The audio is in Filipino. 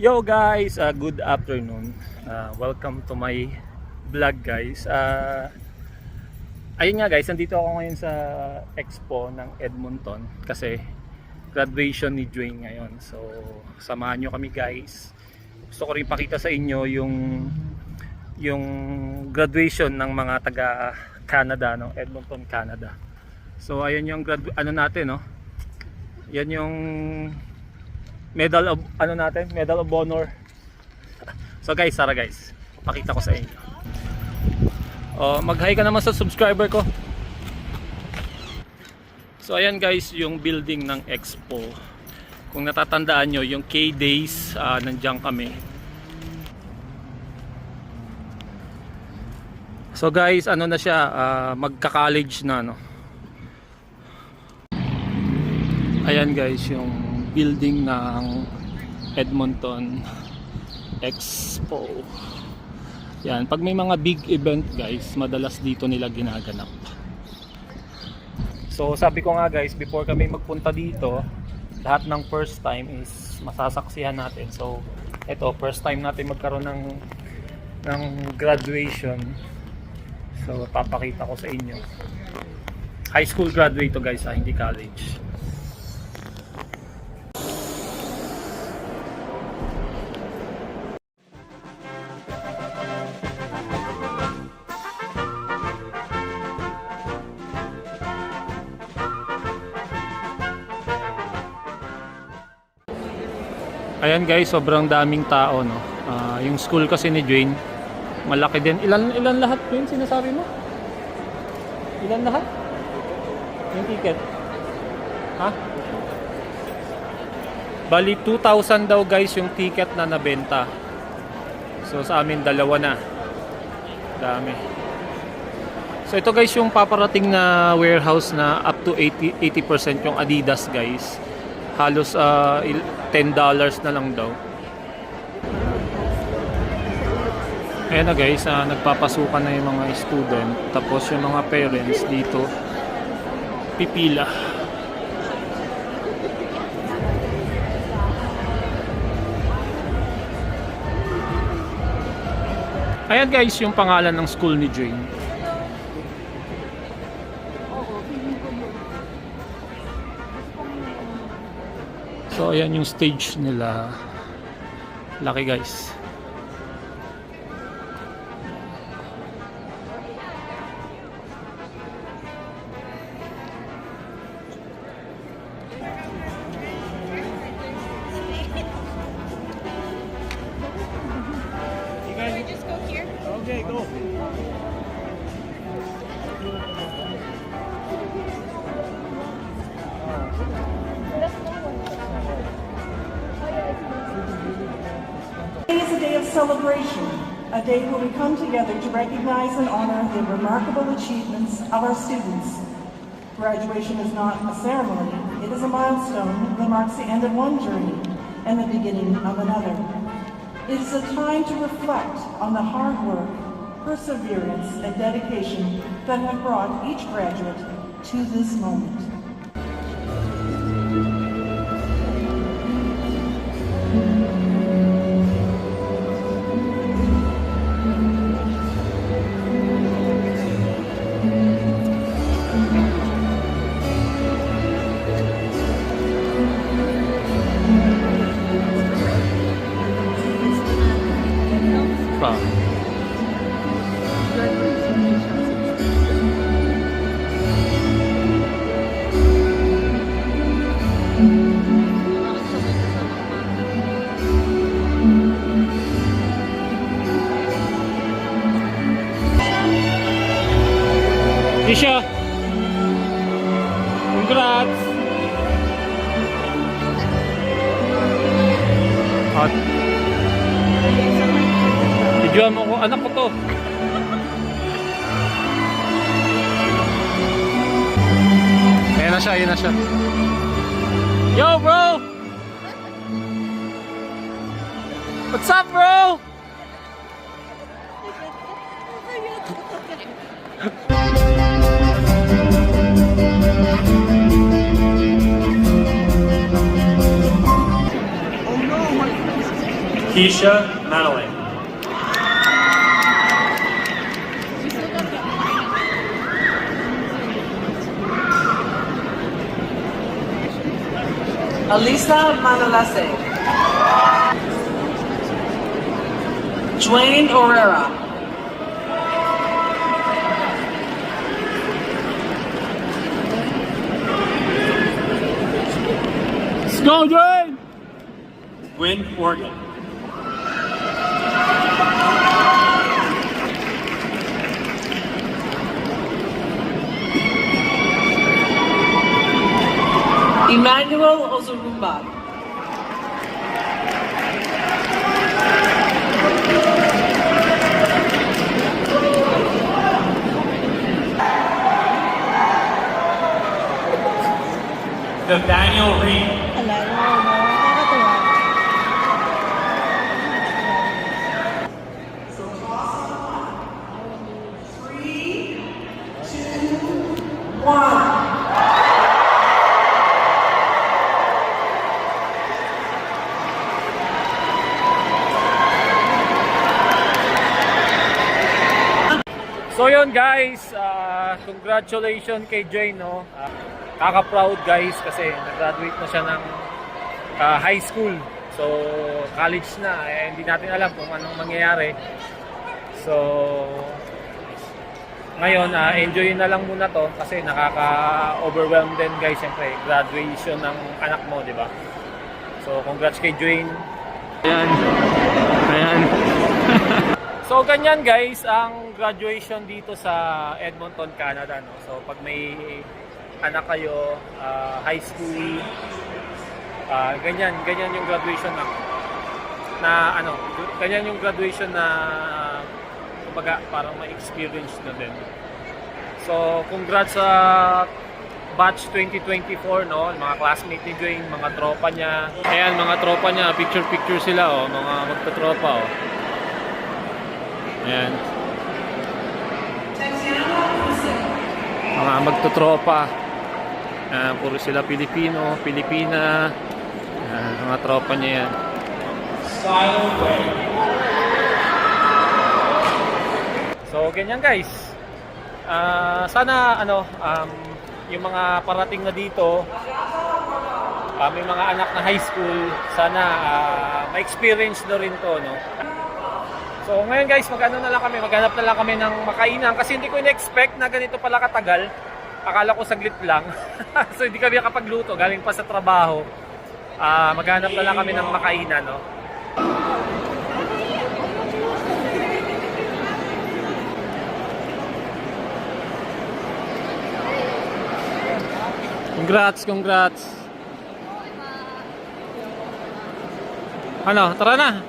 Yo guys, good afternoon. Welcome to my vlog guys. Ayun nga guys, nandito ako ngayon sa expo ng Edmonton kasi graduation ni Dwayne ngayon. So, samahan nyo kami guys. Gusto ko rin pakita sa inyo yung graduation ng mga taga Canada, no? Edmonton, Canada. So, ayun yung natin, no? Yan yung medal of medal of honor. So guys, tara guys, pakita ko sa inyo. Mag-hi ka naman sa subscriber ko. So ayan guys, yung building ng expo. Kung natatandaan nyo, yung K-Days, nandiyan kami. So guys, ano na siya, magka-college na, no? Ayan guys, yung building ng Edmonton Expo. Yan, pag may mga big event guys, madalas dito nila ginaganap. So sabi ko nga guys, before kami magpunta dito, lahat ng first time is masasaksihan natin. So ito, first time natin magkaroon ng graduation. So papakita ko sa inyo. High school graduate to guys, hindi college. Ayan guys, sobrang daming tao, no. Yung school kasi ni Dwayne, malaki din. Ilan lahat Dwayne sinasabi mo? Ilan lahat? Yung ticket? Ha? Bali 2,000 daw guys yung ticket na nabenta. So sa amin dalawa na. Dami. So ito guys yung paparating na warehouse na up to 80% yung Adidas guys. Halos $10 na lang daw. Ayan na guys, nagpapasukan na yung mga student. Tapos yung mga parents dito pipila. Ayan guys yung pangalan ng school ni Dwayne. So ayan yung stage nila. Laki guys. You guys just go here? Okay, go. Today is a day of celebration, a day where we come together to recognize and honor the remarkable achievements of our students. Graduation is not a ceremony, it is a milestone that marks the end of one journey and the beginning of another. It is a time to reflect on the hard work, perseverance, and dedication that have brought each graduate to this moment. Tisha, congrats. At videoan mo ko, anak ko to. Ayan na siya, ayan na siya. Yo bro! What's up bro? Keisha Madeline. Alisa Manalase. Dwayne Orera. Let's go, Dwayne! Gwyn Morgan. Emmanuel Ozurumba. Nathaniel Reed. So yun guys, congratulations kay Jane, no? Kaka-proud guys kasi nag-graduate na siya ng high school. So college na, hindi natin alam kung anong mangyayari. So ngayon, enjoy na lang muna to kasi nakaka-overwhelm din guys, siyempre graduation ng anak mo, di ba? So congrats kay Jane. Ayan. Ayan. So ganyan guys ang graduation dito sa Edmonton, Canada, no. So pag may anak kayo, high school, ganyan yung graduation ganyan yung graduation na kumbaga parang ma-experience na din. So congrats sa batch 2024, no, mga classmate ni Dwayne, mga tropa niya. Ayan, mga tropa niya, picture sila, oh, mga magtatropa, oh. Ayan. Mga magtutropa. Puro sila Pilipino, Pilipina. Mga tropa niya yan. So, ganyan guys. Sana, yung mga parating na dito, may mga anak na high school, sana ma-experience na rin to, no? So ngayon guys, maghanap na lang kami ng makainan kasi hindi ko in-expect na ganito pala katagal. Akala ko saglit lang. So hindi kami nakapagluto, galing pa sa trabaho. Maghanap na lang kami ng makainan, no. Congrats. Ano, tara na.